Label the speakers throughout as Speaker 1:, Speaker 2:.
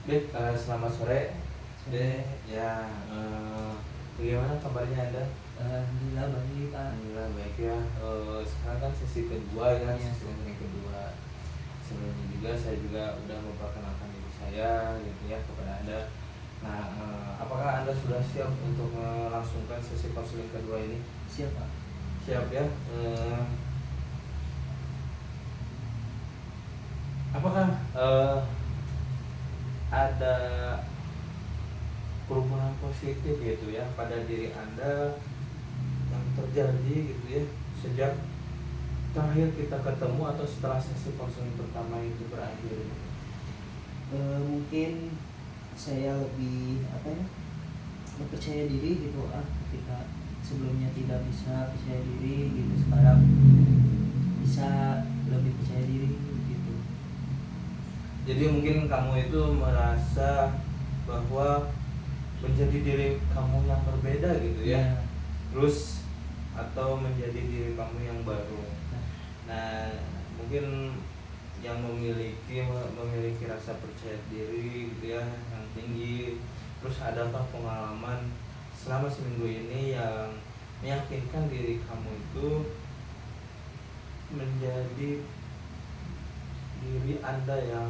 Speaker 1: Baik, selamat sore.
Speaker 2: Sore.
Speaker 1: Ya, bagaimana kabarnya Anda?
Speaker 2: Alhamdulillah baik, Kak.
Speaker 1: Alhamdulillah baik ya. Sekarang kan sesi kedua ya,
Speaker 2: Iya.
Speaker 1: sesi yang kedua. Sebelumnya juga saya juga udah memperkenalkan diri saya gitu ya kepada Anda. Nah, apakah Anda sudah siap untuk melangsungkan sesi konseling kedua ini?
Speaker 2: Siap, Pak.
Speaker 1: Siap ya. Apakah ada perubahan positif gitu ya pada diri Anda yang terjadi gitu ya sejak terakhir kita ketemu atau setelah sesi konseling pertama itu berakhir?
Speaker 2: Mungkin saya lebih percaya diri gitu, ketika sebelumnya tidak bisa percaya diri gitu, sekarang bisa lebih percaya diri gitu.
Speaker 1: Jadi mungkin kamu itu merasa bahwa menjadi diri kamu yang berbeda gitu ya,
Speaker 2: Iya.
Speaker 1: terus atau menjadi diri kamu yang baru. Nah, mungkin yang memiliki rasa percaya diri gitu ya yang tinggi. Terus adakah pengalaman selama seminggu ini yang meyakinkan diri kamu itu menjadi diri Anda yang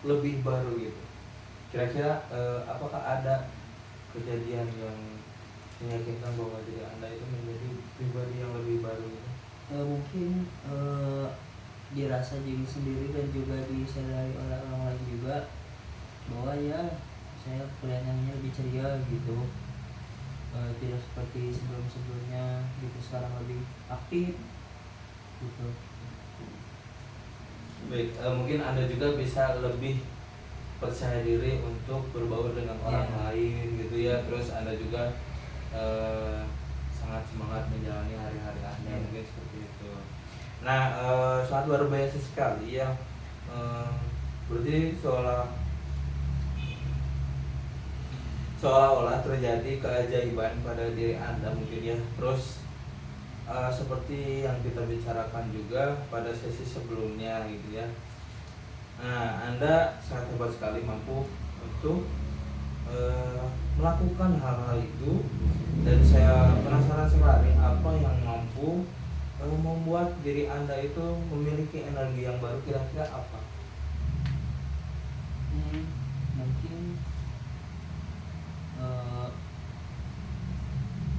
Speaker 1: lebih baru gitu? Kira-kira apakah ada kejadian yang meyakinkan bahwa diri Anda itu menjadi pribadi yang lebih baru gitu?
Speaker 2: Mungkin dirasa diri sendiri dan juga disadari oleh orang lain juga bahwa ya saya kelihatannya lebih ceria gitu, tidak seperti sebelumnya gitu, sekarang lebih aktif gitu.
Speaker 1: Baik, mungkin Anda juga bisa lebih percaya diri untuk berbaur dengan orang lain gitu ya. Terus Anda juga sangat semangat menjalani hari-hari Anda, mungkin seperti itu. Nah, sangat luar biasa sekali ya. Berarti seolah-olah terjadi keajaiban pada diri Anda mungkin ya. Terus seperti yang kita bicarakan juga pada sesi sebelumnya gitu ya. Nah, Anda sangat hebat sekali mampu untuk melakukan hal-hal itu, dan saya penasaran sekali apa yang mampu membuat diri Anda itu memiliki energi yang baru, kira-kira apa?
Speaker 2: Mungkin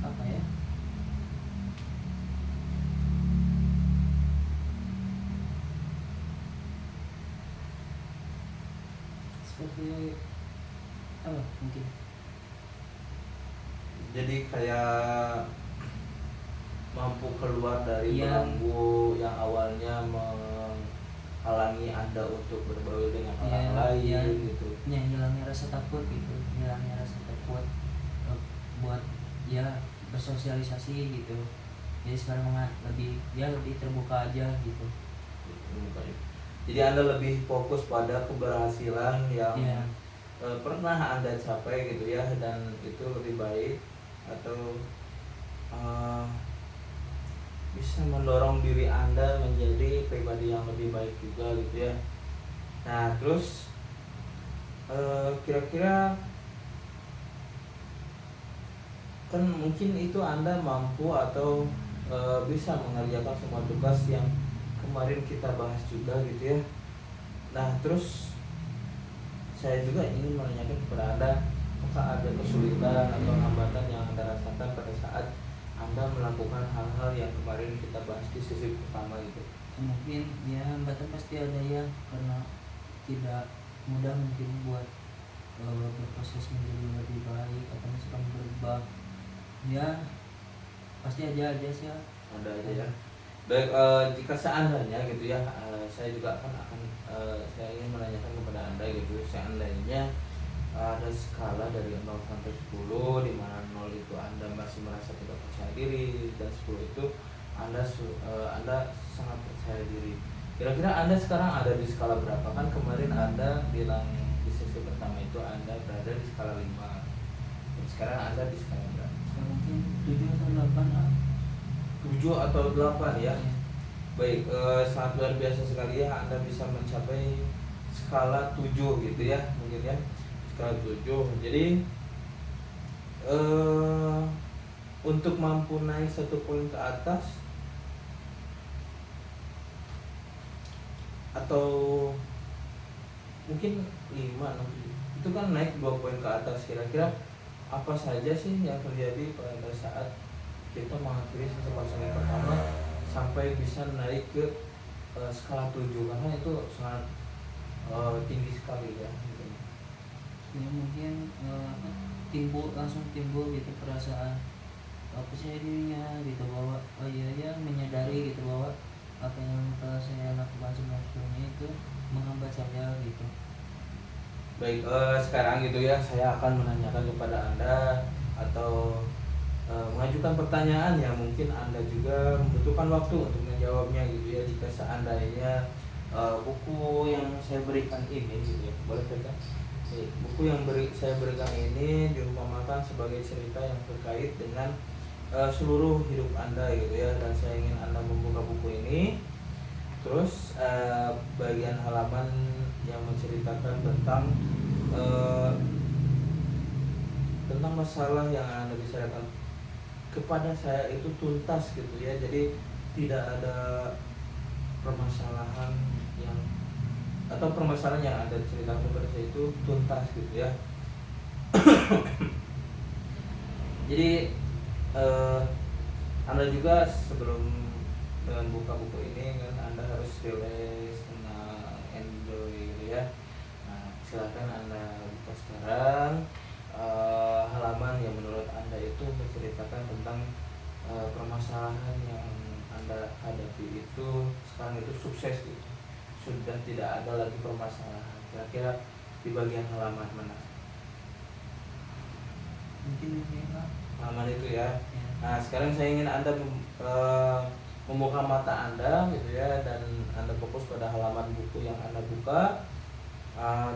Speaker 2: apa ya? Seperti apa mungkin?
Speaker 1: Jadi kayak mampu keluar dari
Speaker 2: Iya.
Speaker 1: belenggu yang awalnya menghalangi Anda untuk berbaur dengan orang lain gitu.
Speaker 2: Ya, hilangnya rasa takut gitu, hilangnya rasa takut buat ya bersosialisasi gitu. Jadi sekarang lebih terbuka aja gitu.
Speaker 1: Jadi Anda lebih fokus pada keberhasilan yang pernah Anda capai gitu ya, dan itu lebih baik, atau bisa mendorong diri Anda menjadi pribadi yang lebih baik juga gitu ya. Nah, terus kira-kira kan mungkin itu Anda mampu atau bisa mengerjakan semua tugas yang kemarin kita bahas juga gitu ya. Nah, terus saya juga ingin menanyakan kepada Anda, apakah ada kesulitan atau hambatan yang Anda rasakan pada saat Anda melakukan hal-hal yang kemarin kita bahas di sesi pertama itu?
Speaker 2: Mungkin ya hambatan pasti ada ya, karena tidak mudah mungkin buat berproses menjadi lebih baik atau misalkan berubah. Ya pasti aja sih ya.
Speaker 1: Ada aja ya. Baik, jika seandainya gitu ya, saya juga akan saya ingin menanyakan kepada Anda gitu, seandainya ada skala dari 0 sampai 10, di mana 0 itu Anda masih merasa tidak percaya diri, dan 10 itu Anda sangat percaya diri. Kira-kira Anda sekarang ada di skala berapa? Kan kemarin Anda bilang di sesi pertama itu Anda berada di skala 5. Dan sekarang Anda di skala berapa?
Speaker 2: Mungkin 7 atau 8 lah.
Speaker 1: 7 atau 8 ya. Baik, sangat luar biasa sekali ya, Anda bisa mencapai skala 7 gitu ya, mungkin ya, skala 7. Jadi untuk mampu naik 1 poin ke atas atau mungkin 5 6 itu kan naik 2 poin ke atas, kira-kira apa saja sih yang terjadi pada saat kita mengakhiri fase kosong yang pertama sampai bisa naik ke skala 7, karena itu sangat tinggi sekali ya gitu.
Speaker 2: Ya mungkin langsung timbul gitu perasaan percaya dirinya gitu, bahwa oh iya ya, menyadari gitu bahwa apa yang telah saya lakukan sebelumnya itu menghambat saya gitu.
Speaker 1: Baik, sekarang gitu ya, saya akan menanyakan kepada Anda atau mengajukan pertanyaan yang mungkin Anda juga membutuhkan waktu untuk menjawabnya gitu ya. Jika seandainya buku yang saya berikan ini gitu ya, boleh kan? Buku yang saya berikan ini diumpamakan sebagai cerita yang terkait dengan seluruh hidup Anda gitu ya, dan saya ingin Anda membuka buku ini. Terus bagian halaman yang menceritakan tentang masalah yang Anda bicarakan kepada saya itu tuntas gitu ya. Jadi tidak ada permasalahan yang atau permasalahan yang Anda ceritakan kepada saya itu tuntas gitu ya. Jadi Anda juga sebelum dengan buka buku ini kan Anda harus relax, tenang, enjoy gitu ya. Nah, silakan Anda buka sekarang halaman yang menurut Anda itu menceritakan tentang permasalahan yang Anda hadapi itu sekarang itu sukses gitu. Sudah tidak ada lagi permasalahan. Kira-kira di bagian halaman mana?
Speaker 2: Mungkin
Speaker 1: Halaman itu ya.
Speaker 2: ya.
Speaker 1: Nah, sekarang saya ingin Anda membuka mata Anda gitu ya, dan Anda fokus pada halaman buku yang Anda buka.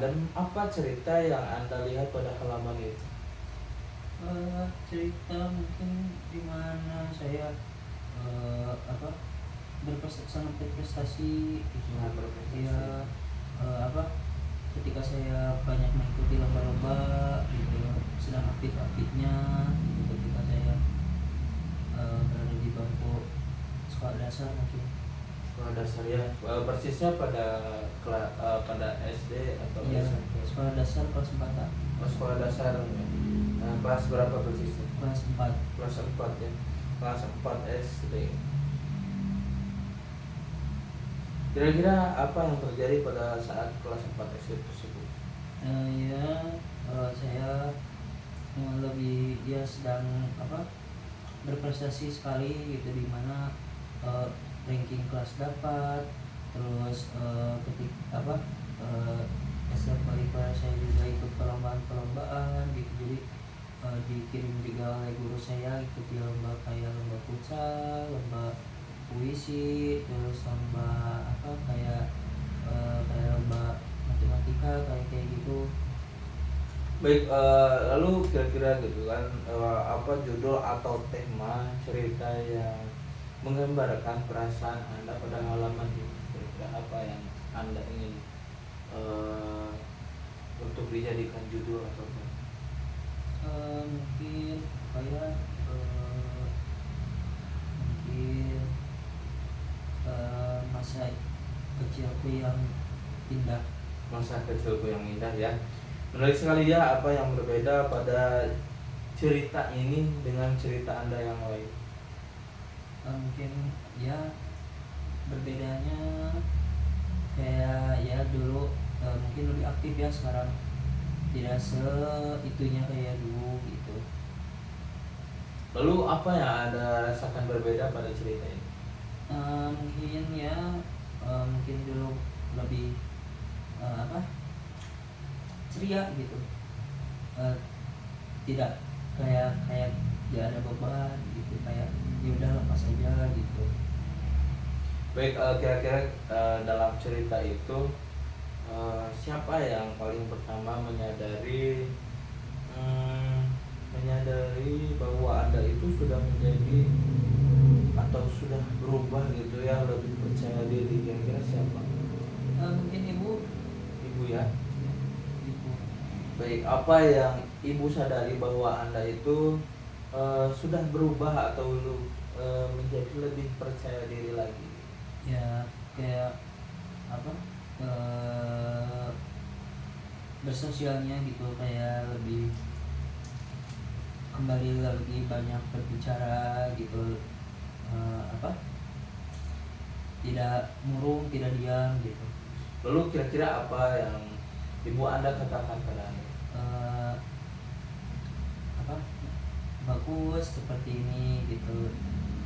Speaker 1: Dan apa cerita yang Anda lihat pada halaman itu?
Speaker 2: Cerita mungkin di mana saya sangat berprestasi gitu.
Speaker 1: Sangat berprestasi.
Speaker 2: Ya, ketika saya banyak mengikuti lomba-lomba gitu, sedang aktif-aktifnya gitu, ketika saya berada di bangku sekolah dasar mungkin.
Speaker 1: Sekolah dasar ya, persisnya pada SD atau
Speaker 2: Iya,
Speaker 1: SMP?
Speaker 2: sekolah dasar kelas 4.
Speaker 1: Sekolah dasar ya. Nah, kelas berapa persisnya?
Speaker 2: Kelas 4.
Speaker 1: Kelas 4 ya, kelas 4 SD. Kira-kira apa yang terjadi pada saat kelas 4 SD tersebut?
Speaker 2: Saya lebih dia sedang berprestasi sekali gitu, di mana ranking kelas dapat, terus setiap kali saya juga ikut perlombaan gitu. Jadi dikirim juga oleh guru saya ikuti lomba kayak lomba futsal, lomba puisi, terus lomba kayak lomba matematika kayak gitu.
Speaker 1: Baik, lalu kira-kira gitu kan, apa judul atau tema cerita yang menggambarkan perasaan Anda pada halaman ini? Kira-kira apa yang Anda ingin untuk dijadikan judul atau apa?
Speaker 2: Mungkin kayak mungkin masa kecilku yang indah.
Speaker 1: Masa kecilku yang indah ya. Menarik sekali ya, apa yang berbeda pada cerita ini dengan cerita Anda yang lain?
Speaker 2: Mungkin ya berbedanya kayak ya dulu mungkin lebih aktif ya, sekarang tidak seitunya kayak dulu gitu.
Speaker 1: Lalu apa yang Anda rasakan berbeda pada cerita ini?
Speaker 2: Mungkin ya mungkin dulu lebih ceria gitu, tidak kayak tidak ada beban gitu, kayak ya udah lepas aja gitu.
Speaker 1: Baik, kira-kira dalam cerita itu siapa yang paling pertama menyadari bahwa Anda itu sudah menjadi atau sudah berubah gitu ya, lebih percaya diri? Kira-kira siapa?
Speaker 2: Mungkin ibu.
Speaker 1: Ibu Baik, apa yang ibu sadari bahwa anda itu sudah berubah atau menjadi lebih percaya diri lagi?
Speaker 2: Ya kayak apa, eh, bersosialnya gitu, kayak lebih kembali lagi banyak berbicara gitu. Apa, tidak murung, tidak diam gitu.
Speaker 1: Lalu kira-kira apa yang ibu anda katakan pada anda?
Speaker 2: Eh, Apa, bagus seperti ini gitu,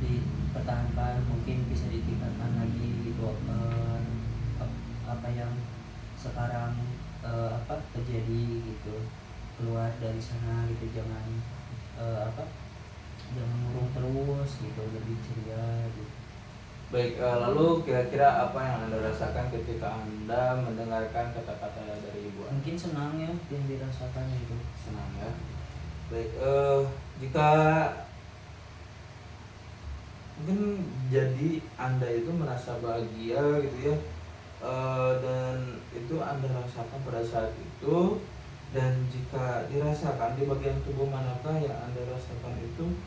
Speaker 2: dipertahankan, mungkin bisa ditingkatkan lagi gitu. Apa yang sekarang apa terjadi gitu, keluar dari sana gitu, jangan apa, jangan murung terus gitu, lebih ceria gitu.
Speaker 1: Baik, lalu kira-kira apa yang anda rasakan ketika anda mendengarkan kata-kata dari ibu anda?
Speaker 2: Mungkin senang ya yang dirasakan itu.
Speaker 1: Senang ya. Baik, jika mungkin jadi anda itu merasa bahagia gitu ya, dan itu anda rasakan pada saat itu, dan jika dirasakan di bagian tubuh manakah yang anda rasakan itu,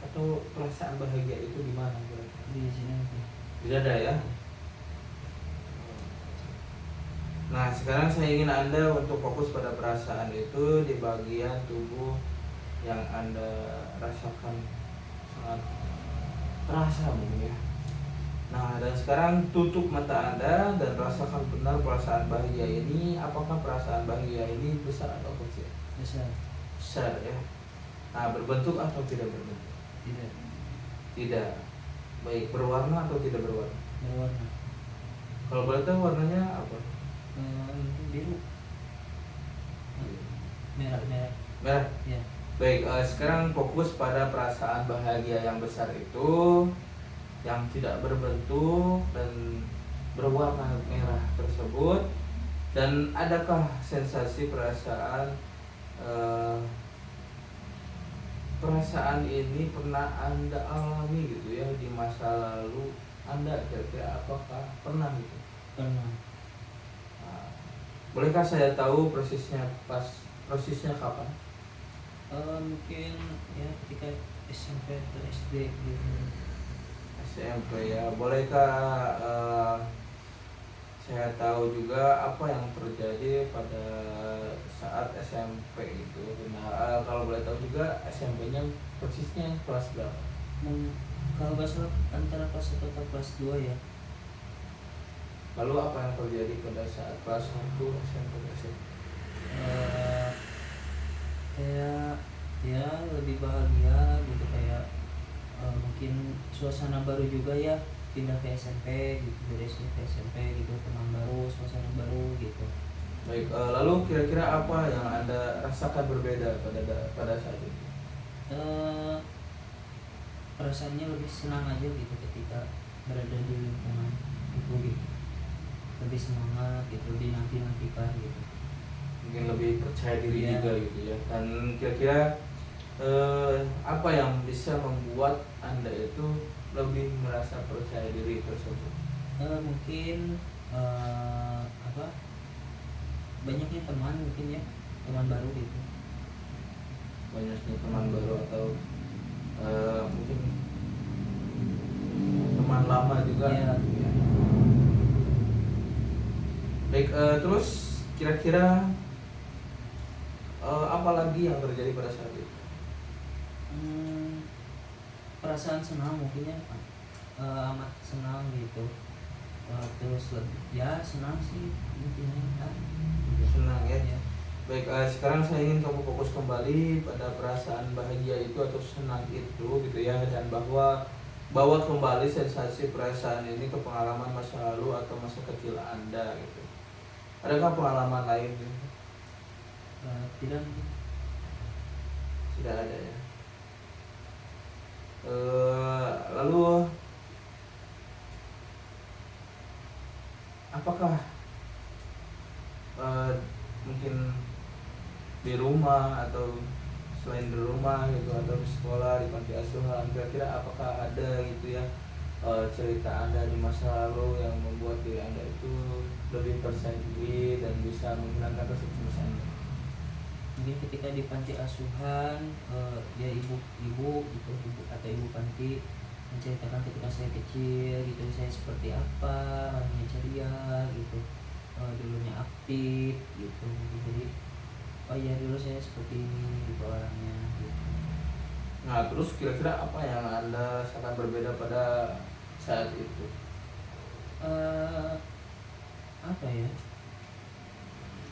Speaker 1: atau perasaan bahagia itu di mana kira-kira?
Speaker 2: Di sini tuh.
Speaker 1: Tidak ada ya. Nah, sekarang saya ingin anda untuk fokus pada perasaan itu di bagian tubuh yang anda rasakan sangat terasa mungkin ya. Nah, dan sekarang tutup mata anda dan rasakan benar perasaan bahagia ini. Apakah perasaan bahagia ini besar atau kecil?
Speaker 2: Besar.
Speaker 1: Besar ya. Nah, berbentuk atau tidak berbentuk?
Speaker 2: Tidak.
Speaker 1: Tidak. Baik, berwarna atau tidak berwarna?
Speaker 2: Berwarna.
Speaker 1: Kalau boleh tahu warnanya apa?
Speaker 2: Mungkin biru, merah.
Speaker 1: Merah.
Speaker 2: Ya.
Speaker 1: Baik, sekarang fokus pada perasaan bahagia yang besar itu, yang tidak berbentuk dan berwarna merah tersebut. Dan adakah sensasi perasaan ini pernah anda alami gitu ya di masa lalu anda, kira-kira apakah pernah gitu?
Speaker 2: Pernah.
Speaker 1: Nah, bolehkah saya tahu persisnya kapan?
Speaker 2: Mungkin ya ketika SMP atau SD gitu.
Speaker 1: SMP ya. Bolehkah saya tahu juga apa yang terjadi pada saat SMP itu? Nah, kalau boleh tahu juga SMP-nya persisnya kelas berapa?
Speaker 2: Kalau nggak salah antara kelas 1 atau kelas 2 ya.
Speaker 1: Lalu apa yang terjadi pada saat kelas 1 SMP SMP?
Speaker 2: Eh, Kayak ya lebih bahagia gitu, kayak mungkin suasana baru juga ya, pindah ke SMP gitu, dari SD ke SMP gitu, teman baru, suasana baru gitu.
Speaker 1: Baik, lalu kira-kira apa yang anda rasakan berbeda pada saat itu?
Speaker 2: Eh, Perasaannya lebih senang aja gitu ketika berada di lingkungan itu gitu, lebih semangat gitu, dinanti-nantikan gitu.
Speaker 1: Mungkin lebih percaya diri
Speaker 2: Iya.
Speaker 1: juga gitu ya. Dan kira-kira apa yang bisa membuat anda itu lebih merasa percaya diri tersebut?
Speaker 2: Mungkin apa, banyaknya teman, mungkin ya, teman baru gitu.
Speaker 1: Banyaknya teman baru atau mungkin teman lama juga?
Speaker 2: Iya.
Speaker 1: Ya. Baik, terus kira-kira apa lagi yang terjadi pada saat itu?
Speaker 2: Perasaan senang mungkin ya, amat senang gitu. Terus lebih ya senang sih intinya kan.
Speaker 1: Senang ya.
Speaker 2: Ya.
Speaker 1: Baik, sekarang saya ingin kamu fokus kembali pada perasaan bahagia itu atau senang itu gitu ya, dan bawa kembali sensasi perasaan ini ke pengalaman masa lalu atau masa kecil anda gitu. Adakah pengalaman lain?
Speaker 2: Tidak.
Speaker 1: Tidak ada ya. Lalu apakah mungkin di rumah atau selain di rumah gitu, atau di sekolah, di panti asuhan, kira-kira apakah ada gitu ya cerita anda di masa lalu yang membuat diri anda itu lebih percaya diri dan bisa menghilangkan rasa cemas anda?
Speaker 2: mungkin ketika di panti asuhan ya ibu-ibu gitu, ibu atau ibu panti menceritakan ketika saya kecil gitu saya seperti apa, orangnya ceria gitu, dulunya aktif gitu. Jadi oh ya dulu saya seperti ini gitu orangnya gitu.
Speaker 1: Nah, terus kira-kira apa yang Anda sangat berbeda pada saat itu?
Speaker 2: eh Apa ya,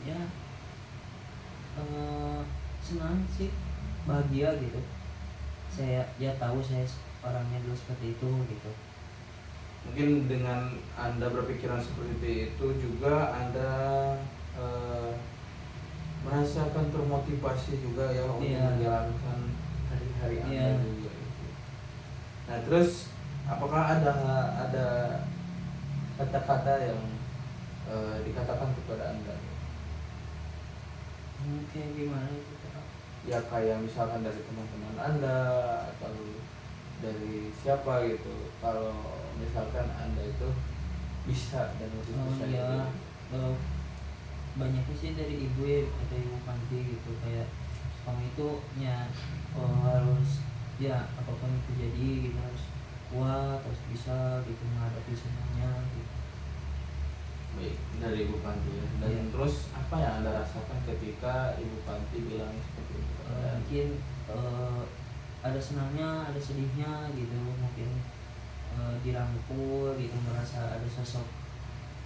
Speaker 2: ya senang sih, bahagia gitu, saya ya tahu saya orangnya dulu seperti itu gitu.
Speaker 1: Mungkin dengan Anda berpikiran seperti itu juga Anda eh, merasakan termotivasi juga ya untuk
Speaker 2: Iya.
Speaker 1: menjalankan hari-hari Anda
Speaker 2: Iya.
Speaker 1: juga gitu. Nah, terus apakah ada kata-kata yang dikatakan kepada Anda?
Speaker 2: Kayak gimana itu Kak?
Speaker 1: Ya kayak misalkan dari teman-teman Anda atau dari siapa gitu. Kalau misalkan Anda itu bisa dan lebih bisa
Speaker 2: Ya
Speaker 1: gitu.
Speaker 2: banyaknya sih dari ibu ya atau ibu panti gitu, kayak kamu itu ya harus ya apapun yang terjadi gitu harus kuat, harus bisa gitu menghadapi semuanya gitu.
Speaker 1: Baik, dari Ibu Panti ya. Dan
Speaker 2: Iya.
Speaker 1: terus apa yang Anda rasakan ketika Ibu Panti bilang seperti itu kepada Anda?
Speaker 2: Mungkin ada senangnya, ada sedihnya gitu, mungkin dirangkul gitu, merasa ada sosok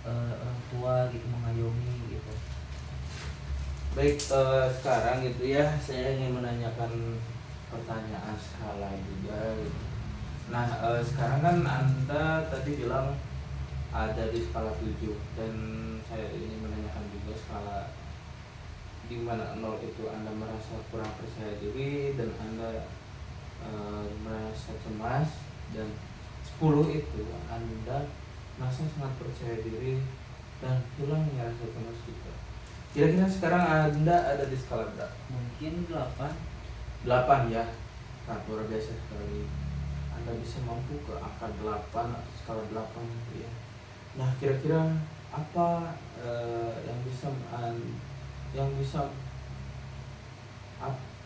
Speaker 2: orang tua gitu mengayomi gitu.
Speaker 1: Baik, sekarang gitu ya, saya ingin menanyakan pertanyaan skala juga gitu. Nah, sekarang kan Anda tadi bilang ada di skala 7 dan saya ingin menanyakan juga skala di mana 0 itu Anda merasa kurang percaya diri dan Anda merasa cemas, dan 10 itu Anda merasa sangat percaya diri dan hilangnya rasa cemas juga. Kira-kira sekarang Anda ada di skala berapa?
Speaker 2: Mungkin 8.
Speaker 1: 8 ya. Nah, luar biasa sekali. Anda bisa mampu ke angka 8 atau skala 8 gitu ya. Nah, kira-kira apa yang bisa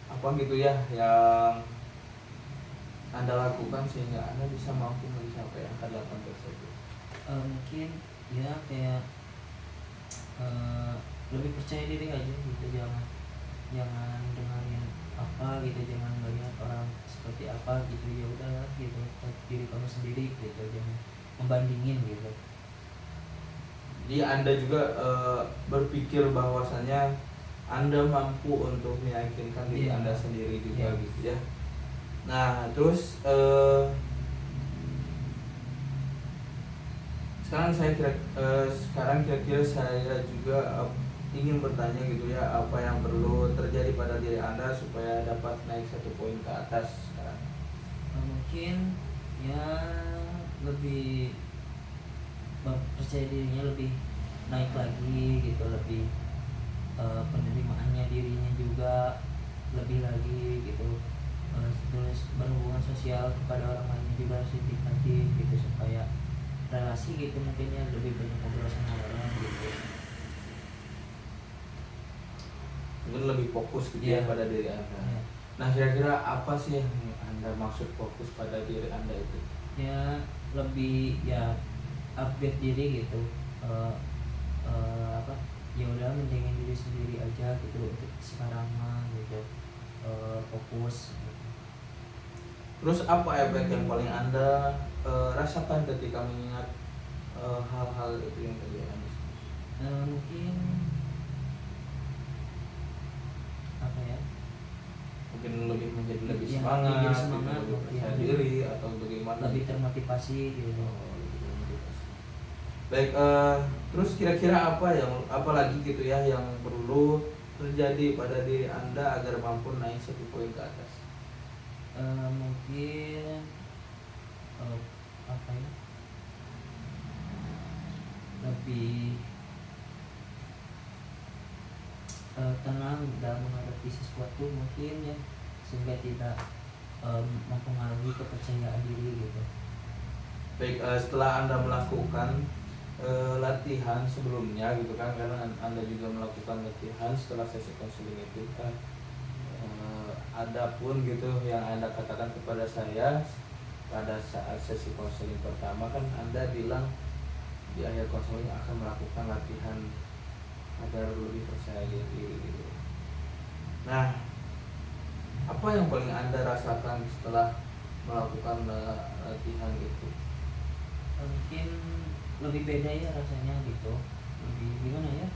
Speaker 1: apa gitu ya yang Anda lakukan sehingga Anda bisa mampu mencapai angka 8 tersebut?
Speaker 2: Mungkin ya kayak lebih percaya diri aja gitu, jangan dengerin apa gitu, jangan melihat orang seperti apa gitu, ya udahlah gitu, diri kamu sendiri gitu, jangan membandingin gitu.
Speaker 1: Jadi Anda juga berpikir bahwasanya Anda mampu untuk meyakinkan diri
Speaker 2: Iya.
Speaker 1: Anda sendiri juga
Speaker 2: Iya.
Speaker 1: gitu ya. Nah, terus sekarang kira-kira saya juga ingin bertanya gitu ya, apa yang perlu terjadi pada diri Anda supaya dapat naik 1 poin ke atas sekarang?
Speaker 2: Mungkin ya lebih percaya dirinya lebih naik lagi gitu, lebih penerimaannya dirinya juga lebih lagi gitu. Terus berhubungan sosial kepada orang lainnya juga harus ditingkatin gitu, supaya relasi gitu mungkin ya lebih banyak ngobrol sama orang gitu.
Speaker 1: Mungkin lebih fokus gitu ya
Speaker 2: Iya.
Speaker 1: pada diri Anda.
Speaker 2: Iya.
Speaker 1: Nah, kira-kira apa sih yang Anda maksud fokus pada diri Anda itu?
Speaker 2: Ya lebih ya update diri gitu, apa ya udah mendingin diri sendiri aja gitu untuk sekarang mah gitu, fokus gitu.
Speaker 1: Terus apa efek yang paling Anda rasakan ketika mengingat hal-hal itu yang tadi Anda sebut?
Speaker 2: Mungkin apa ya,
Speaker 1: Mungkin menjadi lebih
Speaker 2: ya,
Speaker 1: semangat,
Speaker 2: jadi
Speaker 1: gitu,
Speaker 2: semangat
Speaker 1: lebih percaya
Speaker 2: mungkin,
Speaker 1: diri atau bagaimana?
Speaker 2: lebih termotivasi gitu.
Speaker 1: Oh, lebih termotivasi. Baik, terus kira-kira apa lagi gitu ya yang perlu terjadi pada diri Anda agar mampu naik 1 poin ke atas?
Speaker 2: Mungkin apa ya, lebih tenang dalam menghadapi sesuatu mungkin ya, sehingga tidak mempengaruhi kepercayaan diri gitu.
Speaker 1: Baik, setelah Anda melakukan latihan sebelumnya gitu kan, karena Anda juga melakukan latihan setelah sesi konseling itu kan. Adapun gitu yang Anda katakan kepada saya pada saat sesi konseling pertama kan Anda bilang di akhir konseling akan melakukan latihan agar lebih percaya diri gitu. Nah, apa yang paling Anda rasakan setelah melakukan latihan itu?
Speaker 2: Mungkin lebih beda ya rasanya gitu, lebih gimana ya,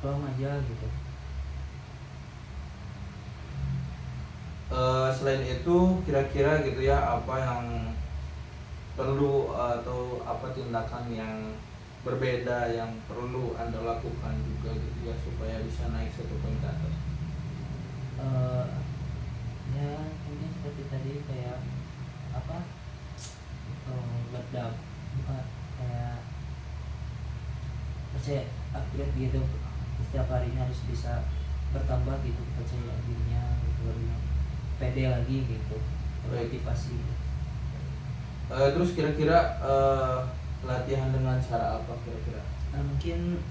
Speaker 2: plong aja gitu.
Speaker 1: Selain itu kira-kira gitu ya, apa yang perlu atau apa tindakan yang berbeda yang perlu Anda lakukan juga gitu ya supaya bisa naik satu poin ke atas?
Speaker 2: Ya mungkin seperti tadi kayak apa, berdam bukan kayak percaya upgrade gitu, setiap harinya harus bisa bertambah gitu percaya dirinya gitu, lebih pede lagi gitu, motivasi.
Speaker 1: Terus kira-kira latihan dengan cara apa kira-kira?
Speaker 2: Mungkin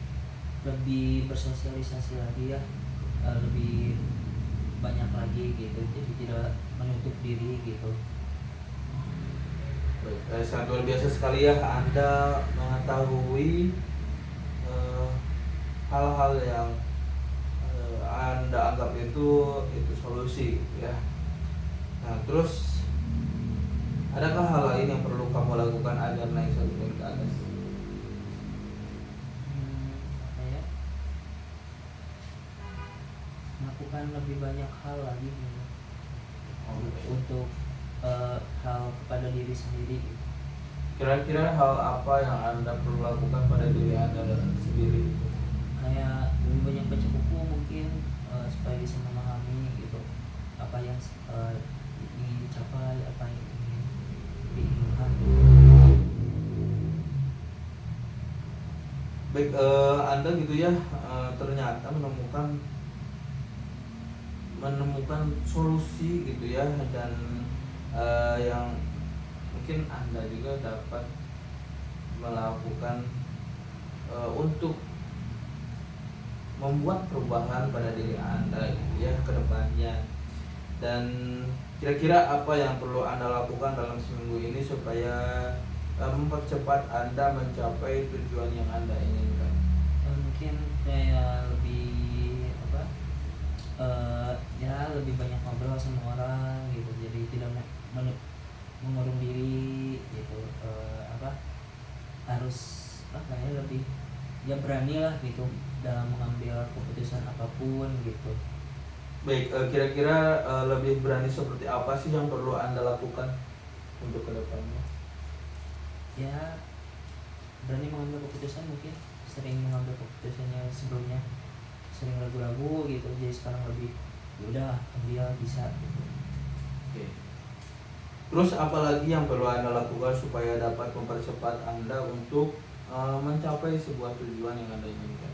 Speaker 2: lebih bersosialisasi lagi ya, lebih banyak lagi gitu, jadi tidak menutup diri gitu.
Speaker 1: Baik, sangat luar biasa sekali ya Anda mengetahui hal-hal yang Anda anggap itu solusi gitu ya. Nah, terus adakah hal lain yang perlu kamu lakukan agar naik satu poin ke atas?
Speaker 2: Apa ya, melakukan lebih banyak hal lagi gitu. Untuk hal kepada diri sendiri gitu.
Speaker 1: Kira-kira hal apa yang Anda perlu lakukan pada diri Anda sendiri?
Speaker 2: Kayak lebih banyak baca buku mungkin, supaya bisa memahami gitu apa yang ingin dicapai, apa yang ingin diinginkan.
Speaker 1: Baik, Anda gitu ya ternyata menemukan solusi gitu ya, dan yang mungkin Anda juga dapat melakukan untuk membuat perubahan pada diri Anda gitu ya ke depannya. Dan kira-kira apa yang perlu Anda lakukan dalam seminggu ini supaya mempercepat Anda mencapai tujuan yang Anda inginkan?
Speaker 2: Mungkin kayak lebih apa, ya lebih banyak ngobrol sama orang gitu, jadi tidak mengurung diri gitu, apa, harus apa ya, lebih ya berani lah gitu dalam mengambil keputusan apapun gitu.
Speaker 1: Baik, kira-kira lebih berani seperti apa sih yang perlu Anda lakukan untuk kedepannya?
Speaker 2: Ya berani mengambil keputusan, mungkin sering mengambil keputusannya sebelumnya sering ragu-ragu gitu, jadi sekarang lebih ya udah ambil, bisa gitu.
Speaker 1: Oke. Terus apalagi yang perlu Anda lakukan supaya dapat mempercepat Anda untuk mencapai sebuah tujuan yang Anda inginkan?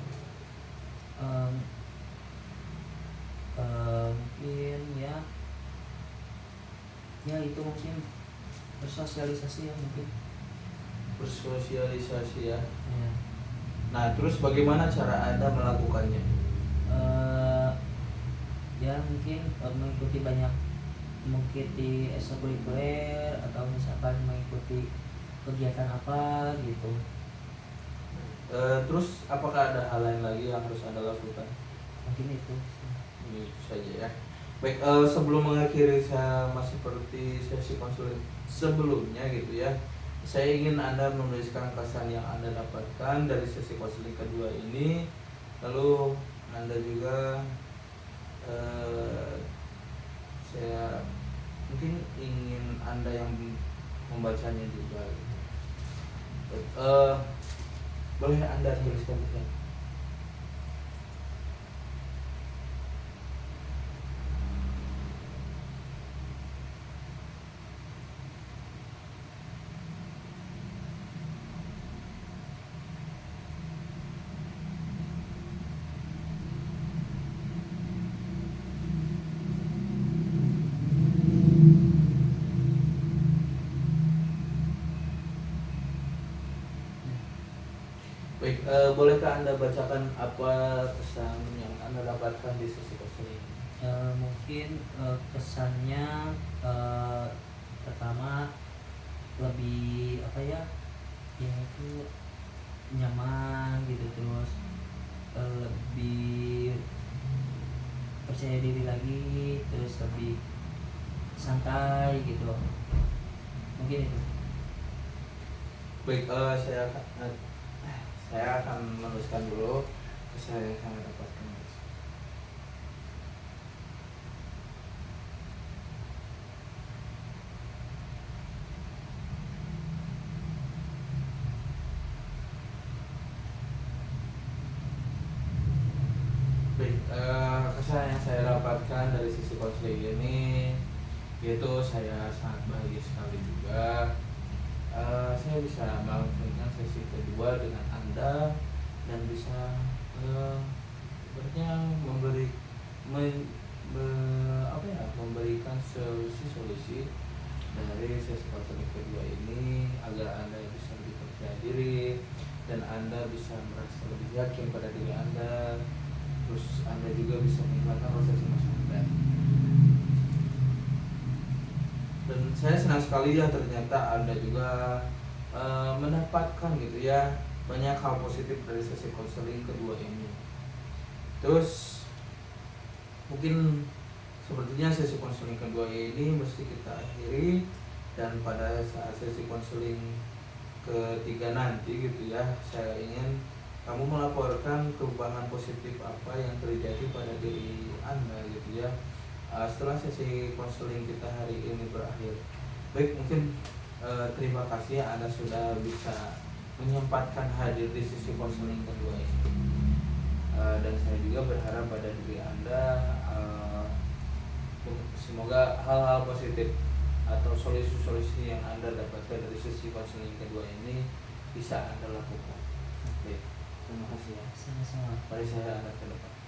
Speaker 2: Mungkin ya itu mungkin bersosialisasi ya mungkin.
Speaker 1: Bersosialisasi ya.
Speaker 2: Ya.
Speaker 1: Nah, terus bagaimana cara Anda melakukannya?
Speaker 2: Ya mungkin mengikuti ekstrakurikuler atau misalkan mengikuti kegiatan apa gitu.
Speaker 1: Terus apakah ada hal lain lagi yang harus Anda lakukan?
Speaker 2: Mungkin itu.
Speaker 1: Itu saja ya. Baik, sebelum mengakhiri sama seperti sesi konseling sebelumnya gitu ya, saya ingin Anda menuliskan kesan yang Anda dapatkan dari sesi konseling kedua ini. Lalu Anda juga saya mungkin ingin Anda yang membacanya juga gitu. Baik, boleh Anda tuliskan pesan? Baik, bolehkah Anda bacakan apa pesan yang Anda dapatkan di sesi konseling?
Speaker 2: Mungkin kesannya pertama lebih apa ya, ini tuh nyaman gitu, terus lebih percaya diri lagi, terus lebih santai gitu, mungkin itu.
Speaker 1: Baik, saya akan menuliskan dulu kesan yang saya dapatkan. Baik, kesan yang saya dapatkan dari sisi konseling ini yaitu saya sangat bahagia sekali juga. Saya bisa melanjutkan sesi kedua dengan Anda dan bisa sebenarnya memberikan solusi-solusi dari sesi konseling kedua ini agar Anda bisa lebih percaya diri dan Anda bisa merasa lebih yakin pada diri Anda, terus Anda juga bisa menghilangkan rasa cemas Anda. Dan saya senang sekali ya ternyata Anda juga mendapatkan gitu ya banyak hal positif dari sesi konseling kedua ini. Terus mungkin sepertinya sesi konseling kedua ini mesti kita akhiri, dan pada saat sesi konseling ketiga nanti gitu ya, saya ingin kamu melaporkan perubahan positif apa yang terjadi pada diri Anda gitu ya setelah sesi konseling kita hari ini berakhir. Baik, mungkin terima kasih ya Anda sudah bisa menyempatkan hadir di sesi konseling kedua ini. Dan saya juga berharap pada diri Anda semoga hal-hal positif atau solusi-solusi yang Anda dapatkan dari sesi konseling kedua ini bisa Anda lakukan. Baik, terima kasih ya.
Speaker 2: Sama-sama.
Speaker 1: Mari saya Anda ke depan.